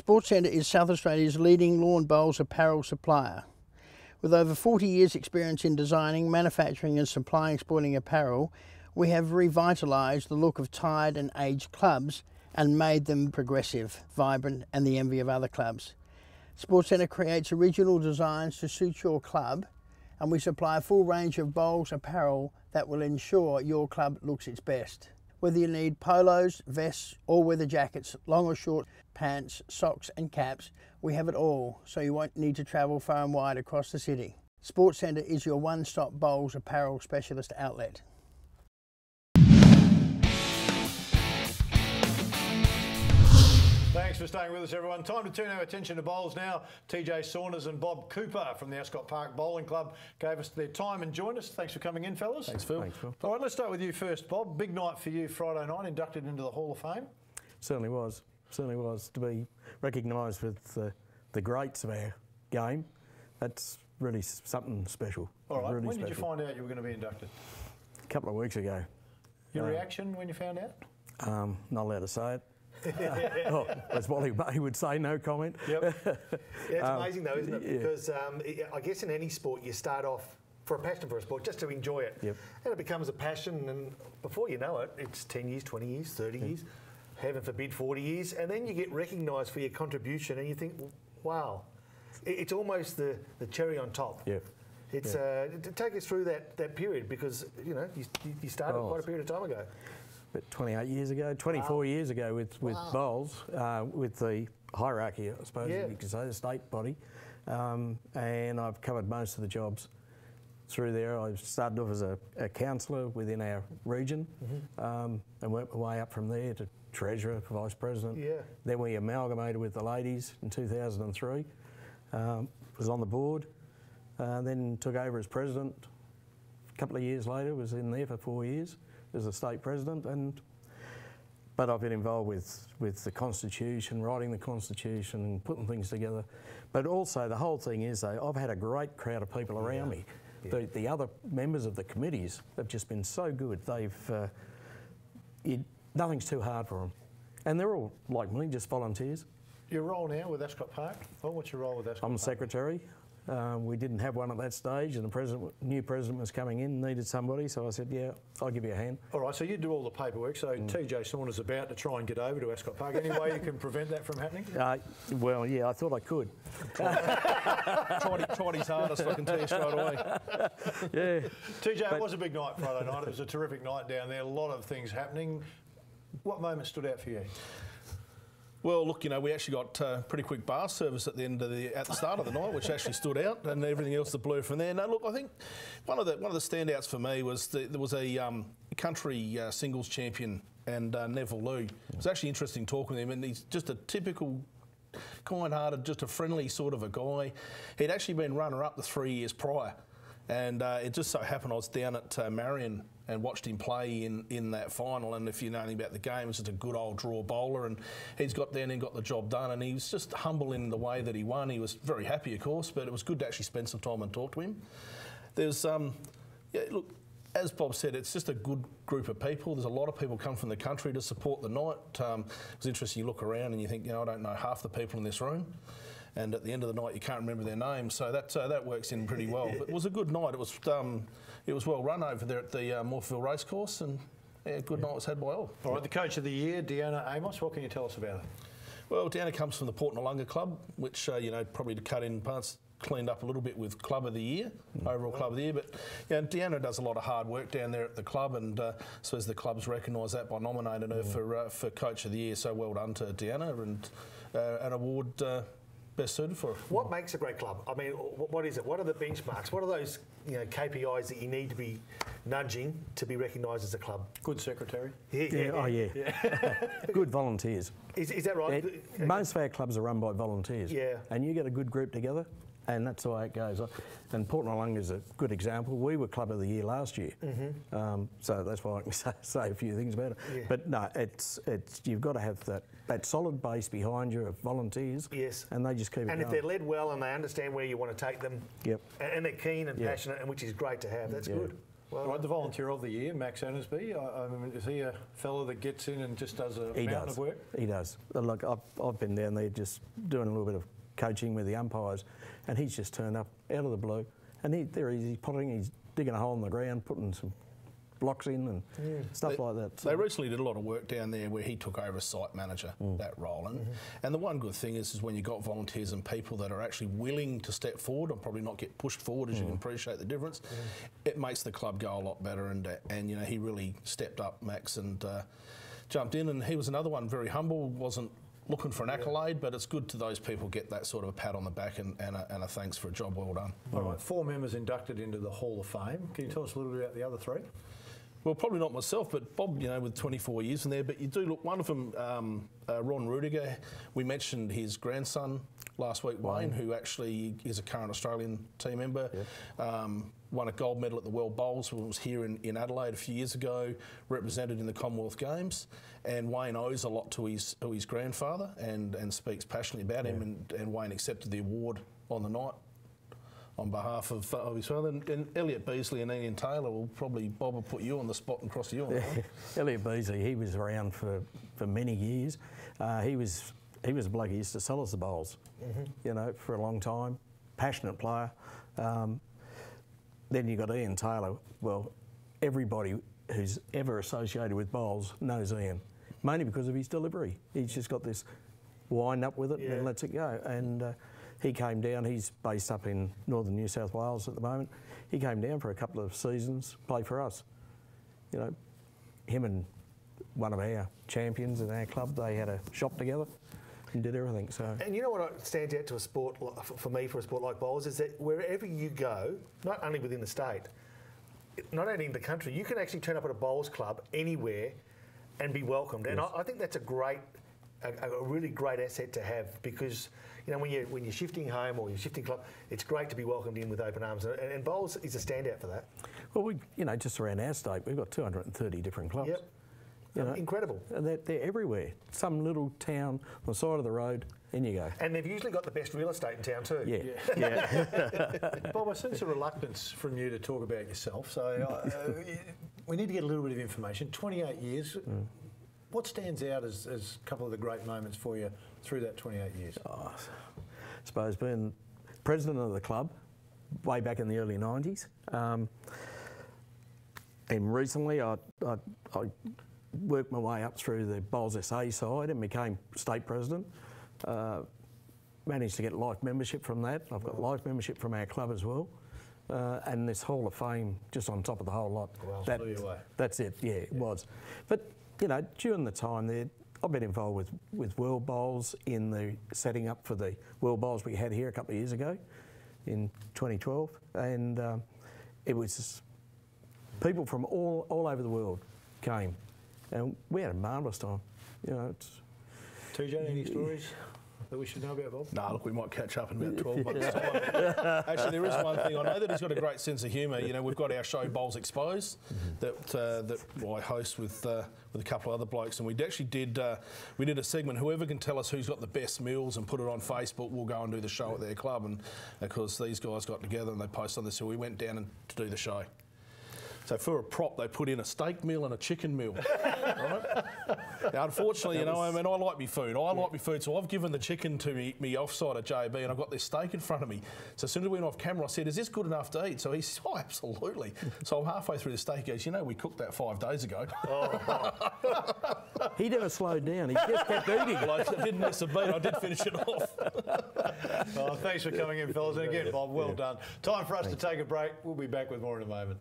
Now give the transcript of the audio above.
Sports Centre is South Australia's leading lawn bowls apparel supplier. With over 40 years' experience in designing, manufacturing and supplying sporting apparel, we have revitalised the look of tired and aged clubs and made them progressive, vibrant and the envy of other clubs. Sports Centre creates original designs to suit your club, and we supply a full range of bowls apparel that will ensure your club looks its best. Whether you need polos, vests, all-weather jackets, long or short pants, socks and caps, we have it all, so you won't need to travel far and wide across the city. Sports Centre is your one-stop bowls apparel specialist outlet. Thanks for staying with us, everyone. Time to turn our attention to bowls now. TJ Saunders and Bob Cooper from the Ascot Park Bowling Club gave us their time and joined us. Thanks for coming in, fellas. Thanks, Phil. Thanks, Phil. All right, let's start with you first, Bob. Big night for you Friday night, inducted into the Hall of Fame. Certainly was. Certainly was. To be recognised with the greats of our game, that's really something special. All right, really when did you special. find out you were going to be inducted? A couple of weeks ago. Your reaction when you found out? Not allowed to say it. Oh, as Wally Bay would say, no comment. Yep. Yeah, it's amazing though, isn't it? Yeah. Because I guess in any sport you start off for a passion for a sport, just to enjoy it. Yep. And it becomes a passion, and before you know it, it's 10 years, 20 years, 30 years, heaven forbid 40 years, and then you get recognised for your contribution and you think, wow, it's almost the cherry on top. Yep. It's take us through that period, because you know you started quite a period of time ago. But 28 years ago, 24 years ago with bowls, with the hierarchy, I suppose you could say, the state body, and I've covered most of the jobs through there. I started off as a councillor within our region, and worked my way up from there to treasurer, vice president. Yeah. Then we amalgamated with the ladies in 2003. Was on the board, then took over as president. A couple of years later, was in there for 4 years as a state president, but I've been involved with the Constitution, writing the Constitution and putting things together. But also the whole thing is, I've had a great crowd of people around me. Yeah. The other members of the committees have just been so good. Nothing's too hard for them. And they're all, like me, just volunteers. Your role now with Ascot Park? Well, what's your role with Ascot Park? I'm secretary. We didn't have one at that stage, and the new president was coming in, needed somebody, so I said, yeah, I'll give you a hand. All right, so you do all the paperwork, so TJ Saunders is about to try and get over to Ascot Park. Any way you can prevent that from happening? Well, yeah, I thought I could. tried his hardest, I can tell you straight away. Yeah. TJ, it was a big night Friday night. It was a terrific night down there, a lot of things happening. What moment stood out for you? Well, look, you know, we actually got pretty quick bar service at the start of the night, which actually stood out, and everything else that blew from there. No, look, I think one of the standouts for me was there was a country singles champion, and Neville Lou. It was actually interesting talking with him, and he's just a typical kind-hearted, just a friendly sort of a guy. He'd actually been runner-up the 3 years prior, and it just so happened I was down at Marion and watched him play in that final. And if you know anything about the game, it's just a good old draw bowler, and he's got down and got the job done, and he was just humble in the way that he won. He was very happy, of course, but it was good to actually spend some time and talk to him. There's, look, as Bob said, it's just a good group of people. There's a lot of people come from the country to support the night. It was interesting, you look around and you think, you know, I don't know half the people in this room. And at the end of the night, you can't remember their names, so that works in pretty well. But it was a good night. It was well run over there at the Morpheville Racecourse, and good night was had by all. All right, the coach of the year, Deanna Amos. What can you tell us about her? Well, Deanna comes from the Port Noarlunga Club, which you know, probably to cut in parts, cleaned up a little bit with Club of the Year, overall Club of the Year. But yeah, Deanna does a lot of hard work down there at the club, and so as the club's recognised that by nominating her for Coach of the Year. So well done to Deanna, and an award. Best suited for it. What makes a great club? I mean, what is it? What are the benchmarks? What are those KPIs that you need to be nudging to be recognised as a club? Good secretary. Yeah. Good volunteers. Is that right? Most of our clubs are run by volunteers. Yeah. And you get a good group together, and that's the way it goes. And Port Noarlunga is a good example. We were Club of the Year last year, so that's why I can say a few things about it. Yeah. But no, it's you've got to have that solid base behind you of volunteers. Yes. And they just keep it going. And if they're led well and they understand where you want to take them, and they're keen and passionate, and which is great to have. That's good. All right, the volunteer of the year, Max Annersby. I mean, is he a fellow that gets in and just does a mountain of work? He does. Look, I've been down there just doing a little bit of coaching with the umpires, and he's just turned up out of the blue, and he's potting, he's digging a hole in the ground, putting some blocks in and stuff like that. So they recently did a lot of work down there where he took over as site manager, that role. And the one good thing is when you've got volunteers and people that are actually willing to step forward and probably not get pushed forward, as you can appreciate the difference, it makes the club go a lot better. And you know, he really stepped up, Max, and jumped in. And he was another one, very humble, wasn't looking for an accolade, but it's good to those people get that sort of a pat on the back and a thanks for a job well done. All right, 4 members inducted into the Hall of Fame. Can you tell us a little bit about the other 3? Well, probably not myself, but Bob, you know, with 24 years in there. But you do look, one of them, Ron Rudiger, we mentioned his grandson last week, Wayne, who actually is a current Australian team member. Won a gold medal at the World Bowls, was here in Adelaide a few years ago, represented in the Commonwealth Games. And Wayne owes a lot to his grandfather and speaks passionately about him. And Wayne accepted the award on the night on behalf of his father. And Elliot Beasley and Ian Taylor will probably, Bob will put you on the spot and cross you on that. Elliot Beasley, he was around for many years. He was a bloke who used to sell us the bowls, you know, for a long time. Passionate player. Then you got Ian Taylor. Well, everybody who's ever associated with bowls knows Ian, mainly because of his delivery. He's just got this wind up with it and lets it go. And he came down, he's based up in northern New South Wales at the moment. He came down for a couple of seasons, played for us. You know, him and one of our champions in our club, they had a shop together and did everything. So. And you know what stands out to a sport, for me, for a sport like bowls, is that wherever you go, not only within the state, not only in the country, you can actually turn up at a bowls club anywhere and be welcomed. And I think that's a really great asset to have, because you know, when you're shifting home or you're shifting club, it's great to be welcomed in with open arms, and bowls is a standout for that. Well, you know, just around our state, we've got 230 different clubs. Yep. You know, incredible. And they're everywhere. Some little town on the side of the road, in you go. And they've usually got the best real estate in town too. Yeah. Bob, I sense a reluctance from you to talk about yourself, so we need to get a little bit of information. 28 years. What stands out as a couple of the great moments for you through that 28 years? I suppose being president of the club way back in the early 90s. And recently I worked my way up through the Bowls SA side and became state president. Managed to get life membership from that. I've got life membership from our club as well. And this Hall of Fame just on top of the whole lot. Well, that's it, yeah, it was. But, you know, during the time there, I've been involved with World Bowls in the setting up for the World Bowls we had here a couple of years ago in 2012. And it was just people from all over the world came. And we had a marvellous time. You know, TJ, any stories that we should know about, Bob? Nah, look, we might catch up in about 12 months' time. Actually, there is one thing. I know that he's got a great sense of humour. You know, we've got our show Bowls Exposed that I host with a couple of other blokes, and we actually did we did a segment. Whoever can tell us who's got the best meals and put it on Facebook, we'll go and do the show at their club. And of course, these guys got together and they posted on this, so we went down to do the show. So for a prop, they put in a steak meal and a chicken meal. Right? Now, unfortunately, you know, I mean, I like my food. I like my food, so I've given the chicken to me offside at JB, and I've got this steak in front of me. So as soon as we went off camera, I said, "Is this good enough to eat?" So he says, "Oh, absolutely." So I'm halfway through the steak. He goes, "You know, we cooked that 5 days ago." He never slowed down. He just kept eating. Well, I didn't miss a beat. I did finish it off. Thanks for coming in, fellas. And again, Bob, well done. Time for us to take a break. We'll be back with more in a moment.